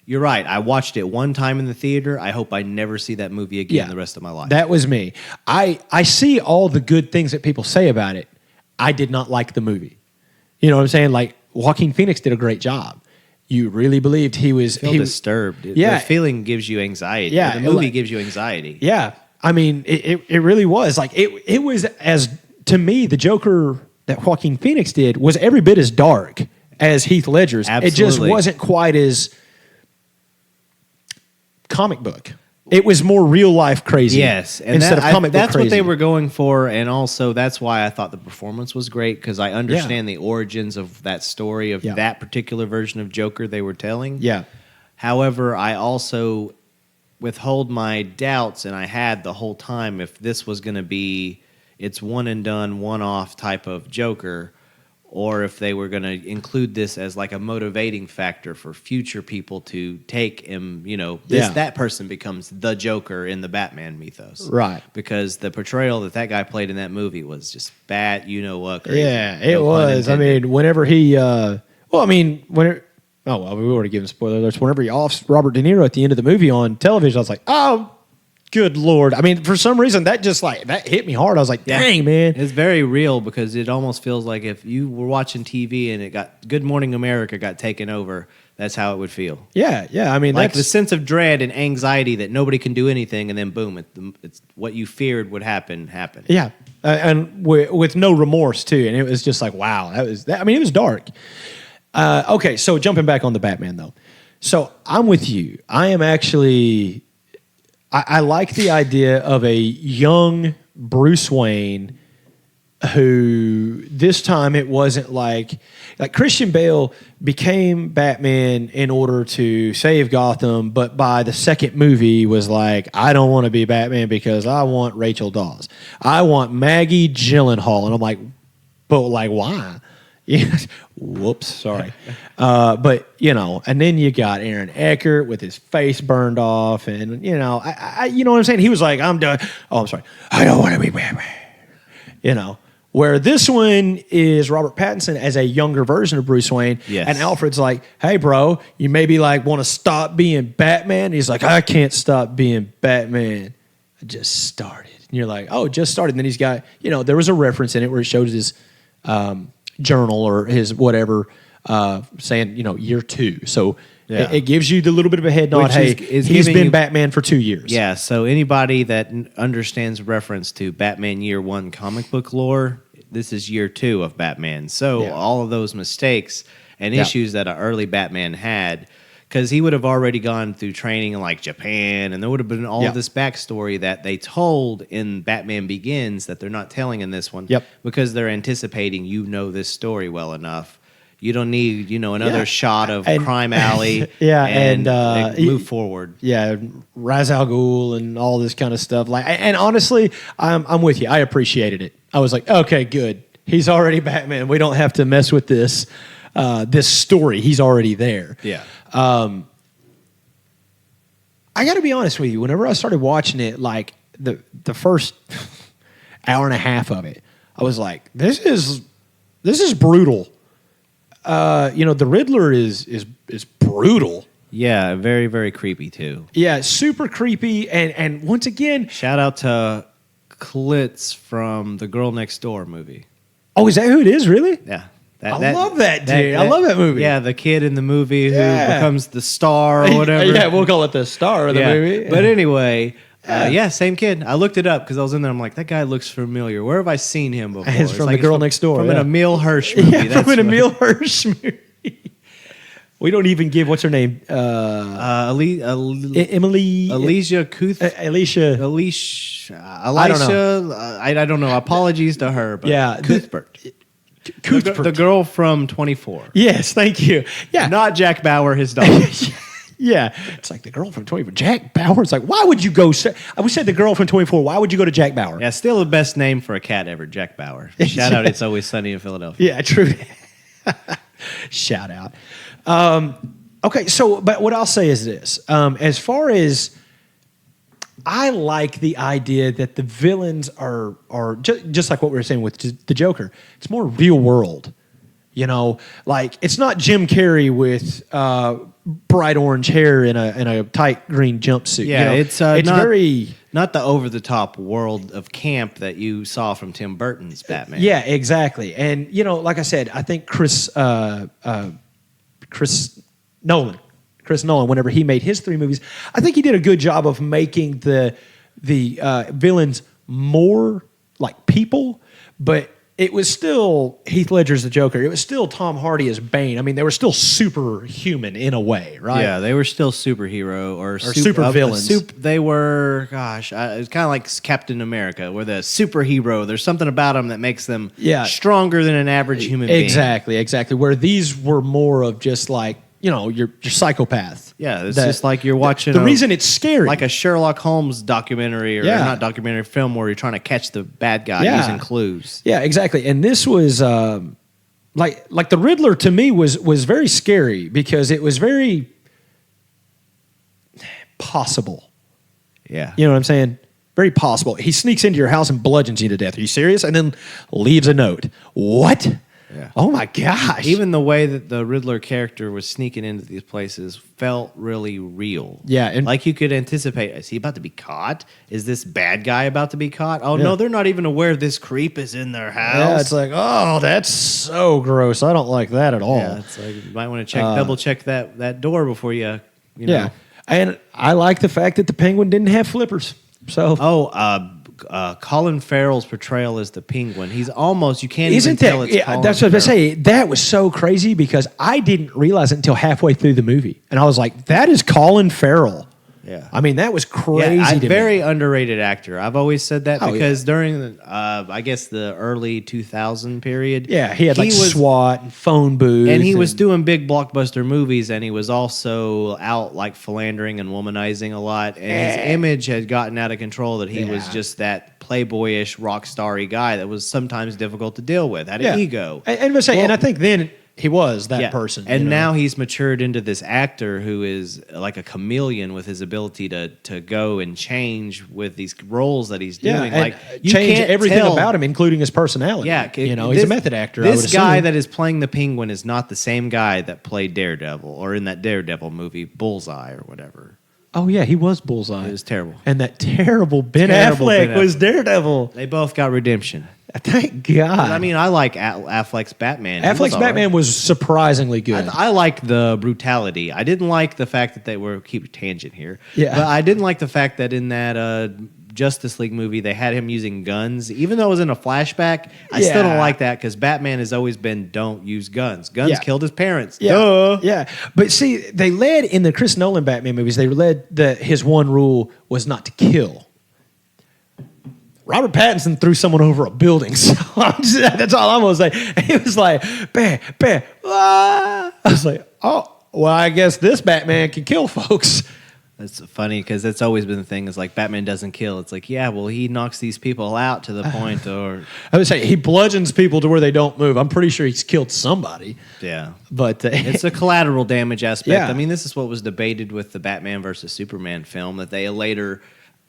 You're right. I watched it one time in the theater. I hope I never see that movie again the rest of my life. That was me. I see all the good things that people say about it. I did not like the movie. You know what I'm saying? Like, Joaquin Phoenix did a great job. You really believed he was... I feel disturbed. The feeling gives you anxiety. Yeah. The movie gives you anxiety. Yeah. I mean, it really was. Like, it was as... To me, the Joker that Joaquin Phoenix did was every bit as dark as Heath Ledger's. Absolutely. It just wasn't quite as... comic book. It was more real life crazy. Yes, and instead of comic book that's crazy. what they were going for, and also that's why I thought the performance was great because I understand the origins of that story of that particular version of Joker they were telling. Yeah. However, I also withhold my doubts, and I had the whole time if this was going to be its one and done, one off type of Joker, or if they were going to include this as like a motivating factor for future people to take him, that person becomes the Joker in the Batman mythos. Right. Because the portrayal that guy played in that movie was just bad, what. Crazy. Yeah, it was. I mean, whenever he, we already given spoiler alerts. Whenever he offs Robert De Niro at the end of the movie on television, I was like, oh, good Lord. I mean, for some reason, that just that hit me hard. I was like, dang, man. It's very real because it almost feels like if you were watching TV and Good Morning America got taken over, that's how it would feel. Yeah. I mean, like the sense of dread and anxiety that nobody can do anything, and then boom, it's what you feared would happen. Yeah. And with no remorse, too. And it was just like, wow. It was dark. Okay, so jumping back on the Batman, though. So I'm with you. I am actually... I like the idea of a young Bruce Wayne who this time it wasn't like Christian Bale became Batman in order to save Gotham, but by the second movie was like, I don't want to be Batman because I want Rachel Dawes. I want Maggie Gyllenhaal. And I'm like, but why? Whoops, sorry. But, and then you got Aaron Eckhart with his face burned off. And, I you know what I'm saying? He was like, I'm done. Oh, I'm sorry. I don't want to be Batman. Where this one is Robert Pattinson as a younger version of Bruce Wayne. Yes. And Alfred's like, hey, bro, you maybe want to stop being Batman? And he's like, I can't stop being Batman. I just started. And you're like, oh, just started. And then he's got, there was a reference in it where it shows his... journal or his whatever saying year 2, so it gives you the little bit of a head nod. Hey, he's been Batman for 2 years. Yeah, so anybody that understands reference to Batman year 1 comic book lore, this is year 2 of Batman. So all of those mistakes and issues that an early Batman had, because he would have already gone through training in Japan, and there would have been all of this backstory that they told in Batman Begins that they're not telling in this one. Yep. Because they're anticipating this story well enough. You don't need another shot of Crime Alley. and move forward. Yeah, Ra's al Ghul and all this kind of stuff. And honestly, I'm with you. I appreciated it. I was like, okay, good. He's already Batman. We don't have to mess with this. This story, he's already there. Yeah. I got to be honest with you. Whenever I started watching it, the first hour and a half of it, I was like, "This is brutal." The Riddler is brutal. Yeah, very very creepy too. Yeah, super creepy. And once again, shout out to Klitz from the Girl Next Door movie. Oh, is that who it is? Really? Yeah. I love that, dude. I love that movie. Yeah, the kid in the movie who becomes the star or whatever. Yeah, we'll call it the star of the movie. But anyway, same kid. I looked it up because I was in there. I'm like, that guy looks familiar. Where have I seen him before? It's from The Girl Next Door. From an Emil Hirsch movie. Yeah, from an Emil Hirsch movie. We don't even give, what's her name? Emily. Alicia Cuthbert. Alicia. I don't know. I don't know. Apologies to her. But yeah. Cuthbert. The girl from 24. Yes, thank you. Yeah. Not Jack Bauer, his daughter. Yeah. It's like the girl from 24. Jack Bauer. It's like, why would you go? I would say the girl from 24. Why would you go to Jack Bauer? Yeah, still the best name for a cat ever, Jack Bauer. Shout out, It's Always Sunny in Philadelphia. Yeah, true. Shout out. Okay, so, but what I'll say is this. As far as, I like the idea that the villains are just like what we were saying with the Joker. It's more real world, it's not Jim Carrey with bright orange hair in a tight green jumpsuit. Yeah, it's not very not the over the top world of camp that you saw from Tim Burton's Batman. Yeah, exactly. And like I said, I think Chris Nolan, whenever he made his 3 movies, I think he did a good job of making the villains more like people, but it was still Heath Ledger's the Joker. It was still Tom Hardy as Bane. I mean, they were still superhuman in a way, right? Yeah, they were still superhero or super villains. They were, gosh, it's kind of like Captain America, where the superhero, there's something about them that makes them stronger than an average human being. Exactly. Where these were more of just like, your psychopath. Yeah, it's just like you're watching. The reason it's scary, like a Sherlock Holmes documentary or not documentary film, where you're trying to catch the bad guy using clues. Yeah, exactly. And this was like the Riddler to me was very scary because it was very possible. Yeah, you know what I'm saying. Very possible. He sneaks into your house and bludgeons you to death. Are you serious? And then leaves a note. What? Yeah. Oh my gosh. Even the way that the Riddler character was sneaking into these places felt really real. Yeah. And like you could anticipate, is he about to be caught? Is this bad guy about to be caught? Oh, no, they're not even aware this creep is in their house. Yeah, it's like, oh, that's so gross. I don't like that at all. Yeah, it's like you might want to double check that door before you know. Yeah. And I like the fact that the Penguin didn't have flippers. So Colin Farrell's portrayal as the Penguin. He's almost, you can't even tell it's Colin that's what I was going to say. That was so crazy because I didn't realize it until halfway through the movie. And I was like, that is Colin Farrell. Yeah. I mean, that was crazy to me. Very underrated actor. I've always said that because during the, I guess the early 2000 period. Yeah, he had SWAT and Phone Booth. And he was doing big blockbuster movies, and he was also out like philandering and womanizing a lot. And his image had gotten out of control that he was just that playboyish, rock starry guy that was sometimes difficult to deal with, had an ego. And I think then he was that person. And now he's matured into this actor who is like a chameleon with his ability to go and change with these roles that he's doing. Like you change everything about him, including his personality. Yeah, he's a method actor. This guy that is playing the Penguin is not the same guy that played Daredevil or in that Daredevil movie, Bullseye or whatever. Oh, yeah, he was Bullseye. It was terrible. And that terrible Ben Affleck was Daredevil. They both got redemption. Thank God. I mean, I like Affleck's Batman. Affleck's Batman was surprisingly good. I like the brutality. I didn't like the fact that they were, keep tangent here. Yeah. But I didn't like the fact that in that Justice League movie, they had him using guns. Even though it was in a flashback, I still don't like that because Batman has always been, don't use guns. Guns killed his parents. Yeah. Duh. Yeah. But see, they led in the Chris Nolan Batman movies, they led that his one rule was not to kill. Robert Pattinson threw someone over a building. So that's all I'm going to say. He was like, bam, bam, ah. I was like, oh, well, I guess this Batman can kill folks. That's funny because that's always been the thing is like Batman doesn't kill. It's like, yeah, well, he knocks these people out to the point or... I would say he bludgeons people to where they don't move. I'm pretty sure he's killed somebody. Yeah. But it's a collateral damage aspect. Yeah. I mean, this is what was debated with the Batman versus Superman film that they later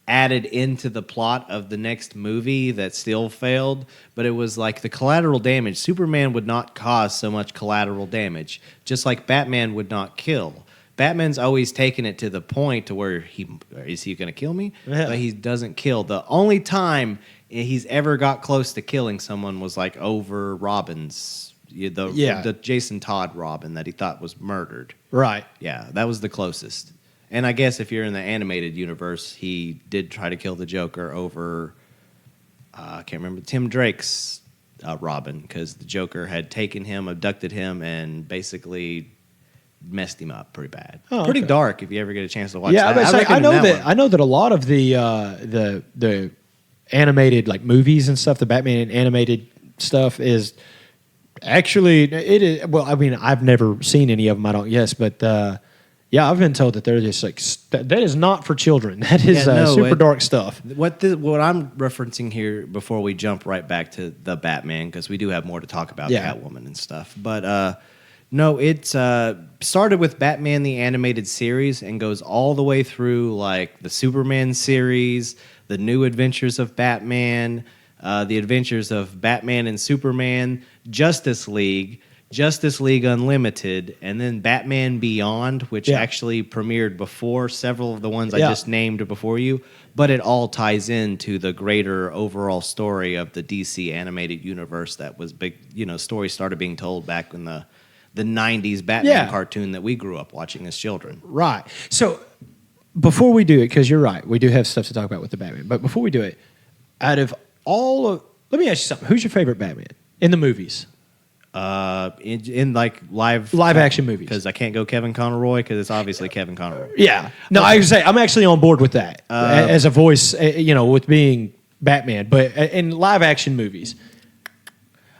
added into the plot of the next movie that still failed. But it was like the collateral damage. Superman would not cause so much collateral damage, just like Batman would not kill. Batman's always taken it to the point to where is he going to kill me? Yeah. But he doesn't kill. The only time he's ever got close to killing someone was like over Robin's, the Jason Todd Robin that he thought was murdered. Right. Yeah, that was the closest. And I guess if you're in the animated universe, he did try to kill the Joker over, I can't remember, Tim Drake's Robin, because the Joker had taken him, abducted him, and basically messed him up pretty bad. Oh, pretty dark if you ever get a chance to watch that. I know that a lot of the animated like movies and stuff, the Batman animated stuff is actually it is. Well, I mean, I've never seen any of them. I don't guess, but. Yeah, I've been told that they're just like that is not for children. That is super dark stuff. What I'm referencing here before we jump right back to the Batman, because we do have more to talk about Catwoman and stuff. But no, it started with Batman the Animated Series and goes all the way through like the Superman series, the New Adventures of Batman, the Adventures of Batman and Superman, Justice League Unlimited, and then Batman Beyond, which actually premiered before several of the ones I just named before you, but it all ties into the greater overall story of the DC animated universe that was big, stories started being told back in the 90s Batman cartoon that we grew up watching as children. Right. So before we do it, because you're right, we do have stuff to talk about with the Batman, but before we do it, out of all Let me ask you something. Who's your favorite Batman in the movies? In like live action movies, because I can't go Kevin Conroy because it's obviously Kevin Conroy. Yeah, no, I would say I'm actually on board with that as a voice. With being Batman, but in live action movies,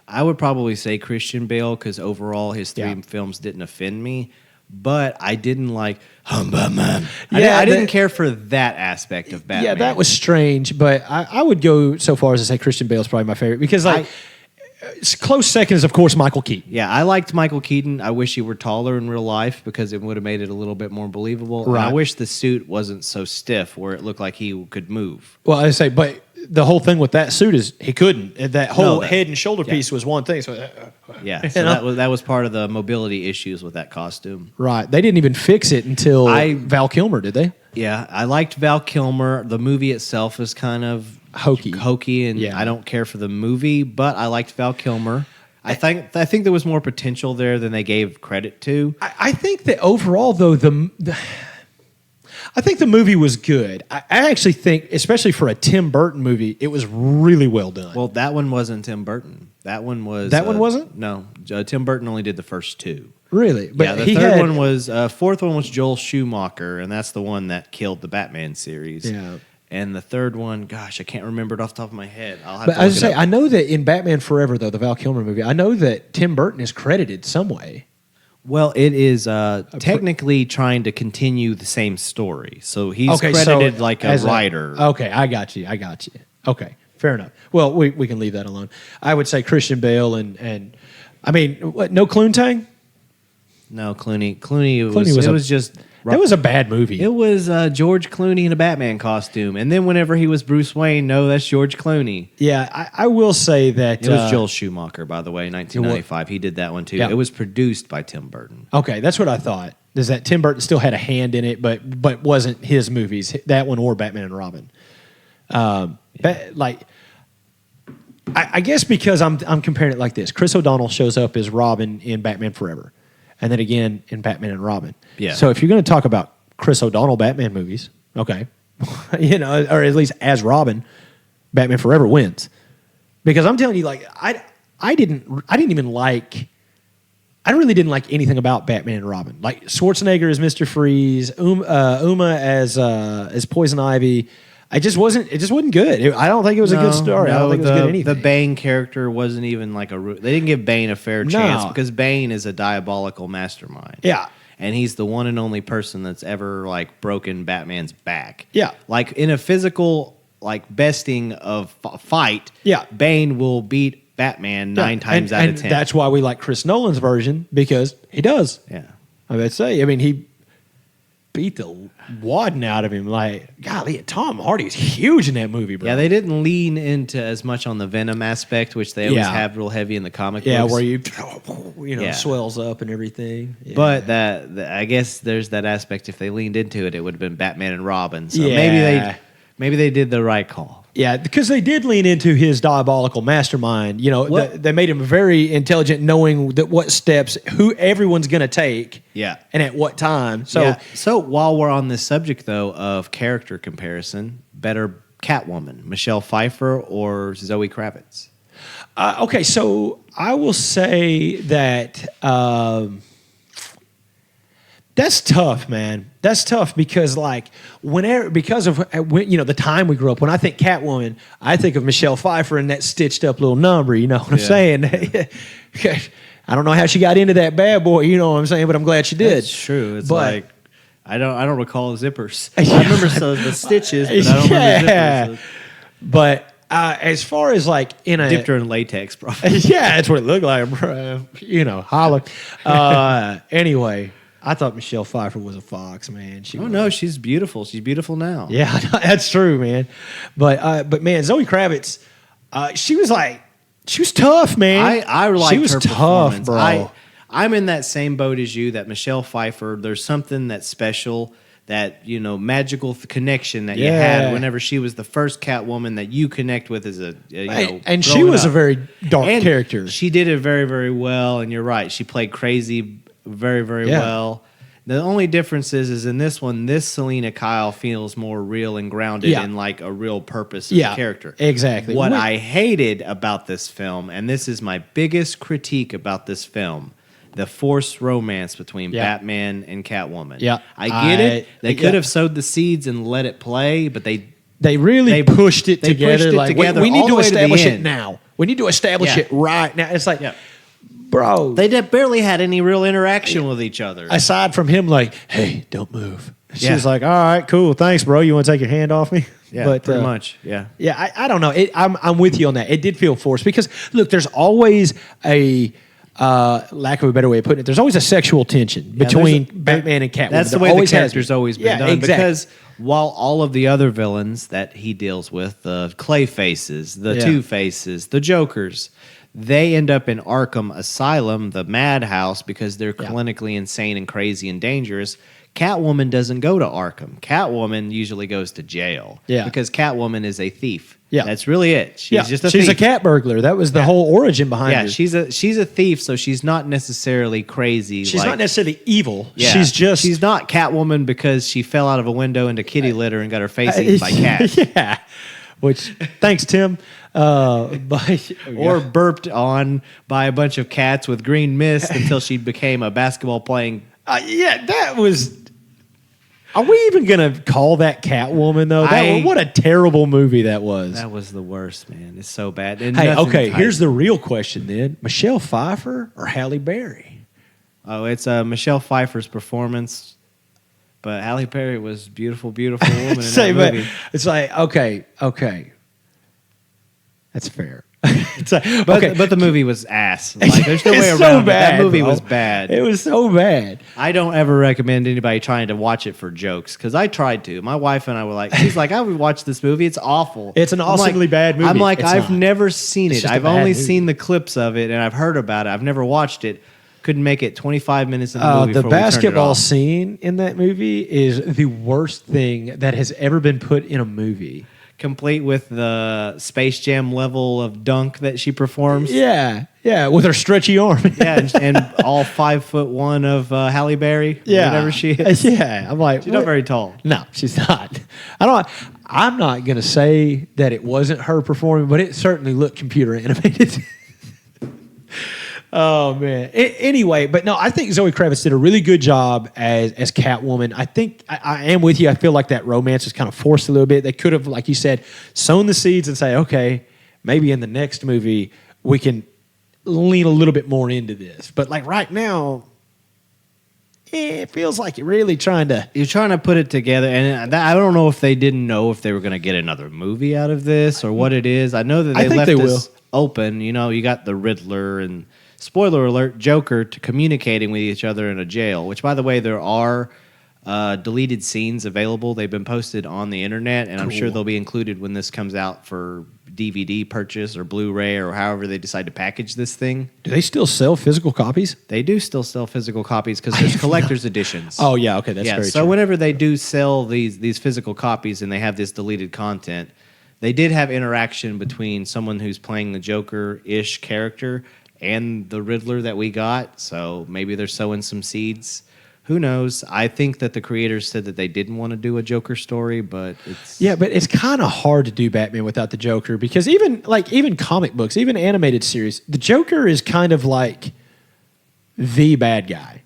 I would probably say Christian Bale because overall his three films didn't offend me, but I didn't like Batman. I didn't care for that aspect of Batman. Yeah, that was strange, but I would go so far as to say Christian Bale's probably my favorite because close second is, of course, Michael Keaton. Yeah, I liked Michael Keaton. I wish he were taller in real life because it would have made it a little bit more believable. Right. And I wish the suit wasn't so stiff where it looked like he could move. Well, I say, but the whole thing with that suit is he couldn't. That whole head and shoulder piece was one thing. So, that was part of the mobility issues with that costume. Right. They didn't even fix it until Val Kilmer, did they? Yeah, I liked Val Kilmer. The movie itself is kind of hokey, and I don't care for the movie, but I liked Val Kilmer. I think there was more potential there than they gave credit to. I think that overall, though, I think the movie was good. I actually think, especially for a Tim Burton movie, it was really well done. Well, that one wasn't Tim Burton. That one was... That one wasn't? No. Tim Burton only did the first two. Really? But the third one was... fourth one was Joel Schumacher, and that's the one that killed the Batman series. Yeah. And the third one, gosh, I can't remember it off the top of my head. I'll have to look it up. I know that in Batman Forever, though, the Val Kilmer movie, I know that Tim Burton is credited some way. Well, it is technically trying to continue the same story. So he's credited like a writer. Okay, I got you. Okay, fair enough. Well, we can leave that alone. I would say Christian Bale and I mean, what, no Clooney? No, Clooney was just... That was a bad movie. It was George Clooney in a Batman costume. And then whenever he was Bruce Wayne, no, that's George Clooney. Yeah, I will say that... It was Joel Schumacher, by the way, 1995. He did that one, too. Yeah. It was produced by Tim Burton. Okay, that's what I thought. Is that Tim Burton still had a hand in it, but wasn't his movies, that one or Batman and Robin. I guess because I'm comparing it like this. Chris O'Donnell shows up as Robin in Batman Forever. And then again in Batman and Robin. Yeah. So if you're going to talk about Chris O'Donnell Batman movies, okay, or at least as Robin, Batman Forever wins. Because I'm telling you, like, I really didn't like anything about Batman and Robin. Like Schwarzenegger as Mr. Freeze, Uma as Poison Ivy. It just wasn't good. I don't think it was a good story. I don't think it was good anything. The Bane character wasn't even like they didn't give Bane a fair chance because Bane is a diabolical mastermind. Yeah. And he's the one and only person that's ever like broken Batman's back. Yeah. Like in a physical like besting of fight, Bane will beat Batman 9 times out of 10. And that's why we like Chris Nolan's version because he does. Yeah. He beat the wadding out of him. Like, golly, Tom Hardy is huge in that movie, bro. Yeah, they didn't lean into as much on the Venom aspect, which they always have real heavy in the comic books. Yeah, where you swells up and everything. Yeah. But I guess there's that aspect. If they leaned into it, it would have been Batman and Robin. So maybe they did the right call. Yeah, because they did lean into his diabolical mastermind. They made him very intelligent, knowing that what steps who everyone's going to take. Yeah, and at what time. So while we're on this subject though of character comparison, better Catwoman, Michelle Pfeiffer or Zoe Kravitz? Okay, so I will say that. That's tough, man. That's tough because, because of the time we grew up. When I think Catwoman, I think of Michelle Pfeiffer and that stitched up little number. You know what I'm saying? I don't know how she got into that bad boy. You know what I'm saying? But I'm glad she did. That's true. It's I don't recall zippers. I remember the stitches, but I don't remember zippers. But as far as dipped her in latex, probably. Yeah, that's what it looked like, bro. Holler. Anyway. I thought Michelle Pfeiffer was a fox, man. No, she's beautiful. She's beautiful now. Yeah, that's true, man. But man, Zoe Kravitz, she was tough, man. I liked her tough, bro. I'm in that same boat as you. That Michelle Pfeiffer, there's something that's special, that magical connection that you had whenever she was the first Catwoman that you connect with as and she was a very dark character. She did it very, very well. And you're right, she played crazy very, very well. The only difference is in this one, this Selena Kyle feels more real and grounded in like a real purpose of the character. Exactly. What I hated about this film, and this is my biggest critique about this film, the forced romance between Batman and Catwoman. Yeah. I get it. They could have sowed the seeds and let it play, but they really pushed it together. We need to establish it now. We need to establish it right now. It's like, bro. They barely had any real interaction with each other. Aside from him like, hey, don't move. She's like, all right, cool. Thanks, bro. You want to take your hand off me? Yeah, but, pretty much. Yeah. Yeah, I don't know. I'm with you on that. It did feel forced because, look, there's always a... lack of a better way of putting it, there's always a sexual tension between Batman and Catwoman. That's the way the character's always been done. Exactly. Because while all of the other villains that he deals with, the Clayfaces, the Two-Faces, the Jokers, they end up in Arkham Asylum, the madhouse, because they're clinically insane and crazy and dangerous. Catwoman doesn't go to Arkham. Catwoman usually goes to jail. Yeah. Because Catwoman is a thief. Yeah. That's really it. She's just a thief. She's a cat burglar. That was the whole origin behind her. Yeah, she's a thief, so she's not necessarily crazy. She's not necessarily evil. Yeah. She's not Catwoman because she fell out of a window into kitty litter and got her face eaten by cats. Yeah. Which, thanks, Tim. Or burped on by a bunch of cats with green mist until she became a basketball playing. That was. Are we even going to call that Catwoman, though? What a terrible movie that was. That was the worst, man. It's so bad. And here's the real question then. Michelle Pfeiffer or Halle Berry? Oh, it's Michelle Pfeiffer's performance. But Halle Berry was beautiful, beautiful woman in that movie. It's like, okay. That's fair. But the movie was ass. Like, there's no way around it. That movie was bad. It was so bad. I don't ever recommend anybody trying to watch it for jokes because I tried to. My wife and I were like, she's like, I would watch this movie. It's awful. It's an awesomely bad movie. I'm like, I've never seen it. I've only seen the clips of it and I've heard about it. I've never watched it. Couldn't make it 25 minutes in the movie. The basketball scene in that movie is the worst thing that has ever been put in a movie. Complete with the Space Jam level of dunk that she performs. Yeah, with her stretchy arm. and all 5'1" of Halle Berry. Whatever she is. Yeah, I'm like, she's not very tall. No, she's not. I'm not gonna say that it wasn't her performing, but it certainly looked computer animated. Oh man. Anyway, but no, I think Zoe Kravitz did a really good job as Catwoman. I think I am with you. I feel like that romance was kind of forced a little bit. They could have, like you said, sown the seeds and say, okay, maybe in the next movie we can lean a little bit more into this. But like right now, it feels like you're really trying to put it together. And I don't know if they didn't know if they were going to get another movie out of this or what it is. I know that they left this open. You know, you got the Riddler and, spoiler alert, Joker to communicating with each other in a jail, which, by the way, there are deleted scenes available. They've been posted on the internet, and I'm sure they'll be included when this comes out for DVD purchase or Blu-ray or however they decide to package this thing. Do they still sell physical copies? They do still sell physical copies because there's collector's editions. Oh, yeah, okay, that's very true. So whenever they do sell these physical copies and they have this deleted content, they did have interaction between someone who's playing the Joker-ish character and the Riddler that we got, so maybe they're sowing some seeds. Who knows? I think that the creators said that they didn't want to do a Joker story, but it's... Yeah, but it's kind of hard to do Batman without the Joker because even comic books, even animated series, the Joker is kind of like the bad guy.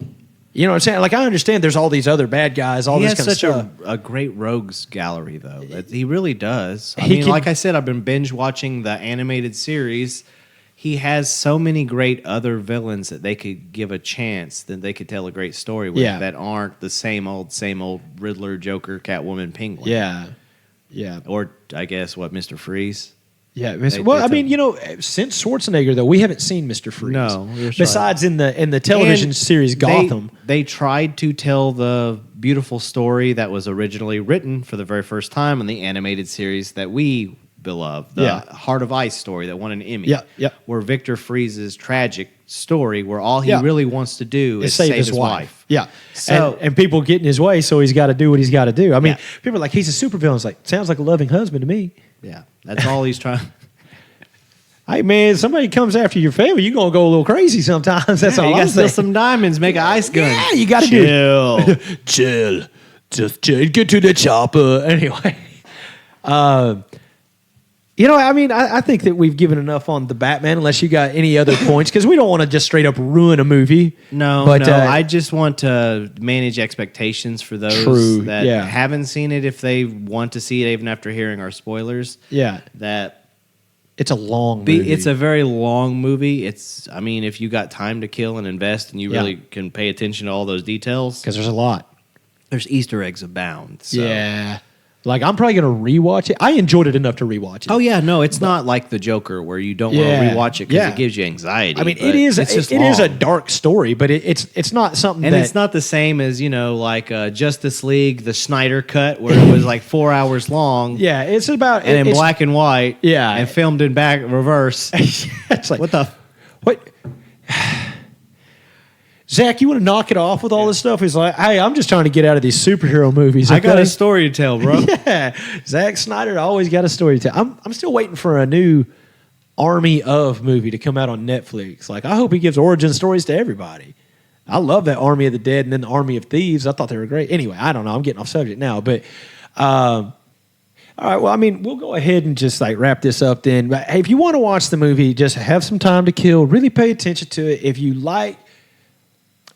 You know what I'm saying? Like, I understand there's all these other bad guys, all this kind of stuff. He has such a great rogues gallery, though. He really does. Like I said, I've been binge watching the animated series. He has so many great other villains that they could give a chance, that they could tell a great story with that aren't the same old Riddler, Joker, Catwoman, Penguin. Yeah. Or, I guess, Mr. Freeze? Yeah. Since Schwarzenegger, though, we haven't seen Mr. Freeze. No. Besides in the television series Gotham. They tried to tell the beautiful story that was originally written for the very first time in the animated series that we beloved, the Heart of Ice story that won an Emmy. Where Victor Freeze's tragic story, where all he really wants to do is save his wife. Yeah. So and people get in his way, so he's got to do what he's got to do. I mean, people are like, he's a supervillain. It's like, sounds like a loving husband to me. Yeah, that's all he's trying. Hey man, somebody comes after your family, you're gonna go a little crazy sometimes. That's all you I'm gotta steal saying. some diamonds, make an ice gun. Yeah, you gotta chill. Chill. Just chill. Get to the chopper. Anyway. I think that we've given enough on the Batman, unless you got any other points, because we don't want to just straight up ruin a movie. No, I just want to manage expectations for those that haven't seen it. If they want to see it, even after hearing our spoilers, that it's a long movie. It's a very long movie. If you got time to kill and invest, and you really can pay attention to all those details, because there's a lot. There's Easter eggs abound. So. Yeah. Like, I'm probably going to rewatch it. I enjoyed it enough to rewatch it. Oh, yeah. No, it's not like The Joker where you don't want to rewatch it because it gives you anxiety. I mean, it is a dark story, but it's not something and it's not the same as, like Justice League, the Snyder cut, where it was like 4 hours long. Yeah, it's about... And in black and white. Yeah. And filmed in back reverse. It's like... What the... What... Zach, you want to knock it off with all this stuff? He's like, hey, I'm just trying to get out of these superhero movies. Okay? I got a story to tell, bro. Yeah. Zack Snyder always got a story to tell. I'm still waiting for a new Army of movie to come out on Netflix. Like, I hope he gives origin stories to everybody. I love that Army of the Dead and then the Army of Thieves. I thought they were great. Anyway, I don't know. I'm getting off subject now. But, all right. Well, we'll go ahead and just like wrap this up then. But, hey, if you want to watch the movie, just have some time to kill. Really pay attention to it. If you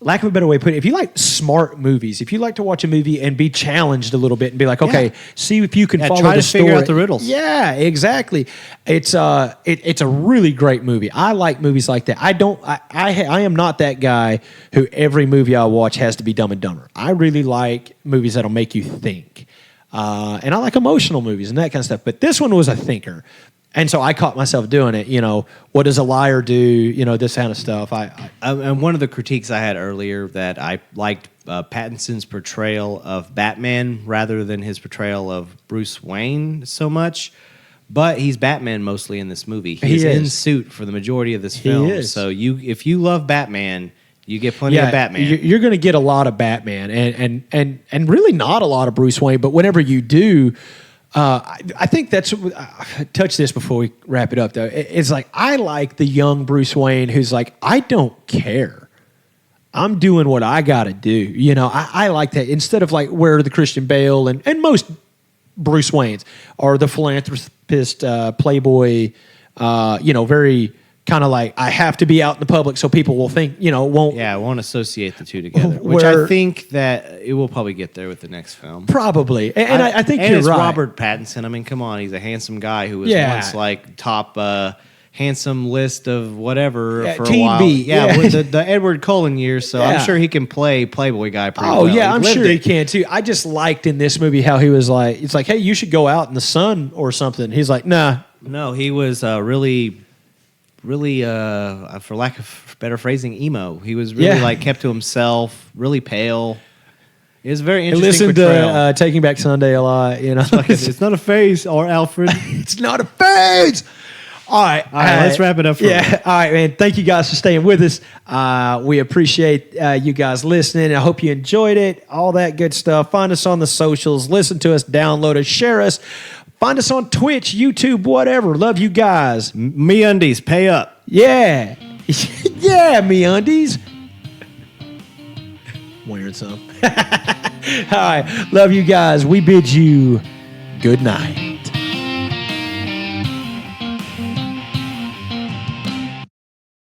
lack of a better way to put it, if you like smart movies, if you like to watch a movie and be challenged a little bit and be like, okay, see if you can follow try the to story. Figure out the riddles. Yeah, exactly. It's a really great movie. I like movies like that. I am not that guy who every movie I watch has to be Dumb and Dumber. I really like movies that'll make you think. And I like emotional movies and that kind of stuff. But this one was a thinker. And so I caught myself doing it. What does a liar do? This kind of stuff. And one of the critiques I had earlier that I liked Pattinson's portrayal of Batman rather than his portrayal of Bruce Wayne so much. But he's Batman mostly in this movie. He's in suit for the majority of this film. He is. So if you love Batman, you get plenty of Batman. You're going to get a lot of Batman and really not a lot of Bruce Wayne. But whenever you do. I think that's touch this before we wrap it up though. It's like I like the young Bruce Wayne who's like, I don't care. I'm doing what I got to do. I like that instead of like where the Christian Bale and most Bruce Waynes are the philanthropist, playboy, very kind of like I have to be out in the public so people will think, won't. Yeah, I won't associate the two together. Which I think that it will probably get there with the next film. Probably. And I think you're right. Robert Pattinson. Come on. He's a handsome guy who was once like top handsome list of whatever for Team a while. B. Yeah, with the Edward Cullen years. So I'm sure he can play Playboy guy pretty well. Oh, yeah, I'm sure he can too. I just liked in this movie how he was like, it's like, hey, you should go out in the sun or something. He's like, nah. No, he was really, for lack of better phrasing, emo. He was really like kept to himself, really pale. It was very interesting. Listened to Taking Back Sunday a lot. It's not a phase, or Alfred. It's not a phase. All right, let's wrap it up. All right, man. Thank you guys for staying with us. We appreciate you guys listening. I hope you enjoyed it. All that good stuff. Find us on the socials. Listen to us. Download us. Share us. Find us on Twitch, YouTube, whatever. Love you guys. MeUndies, pay up. Yeah. Yeah, MeUndies. Wearing some. All right. Love you guys. We bid you good night.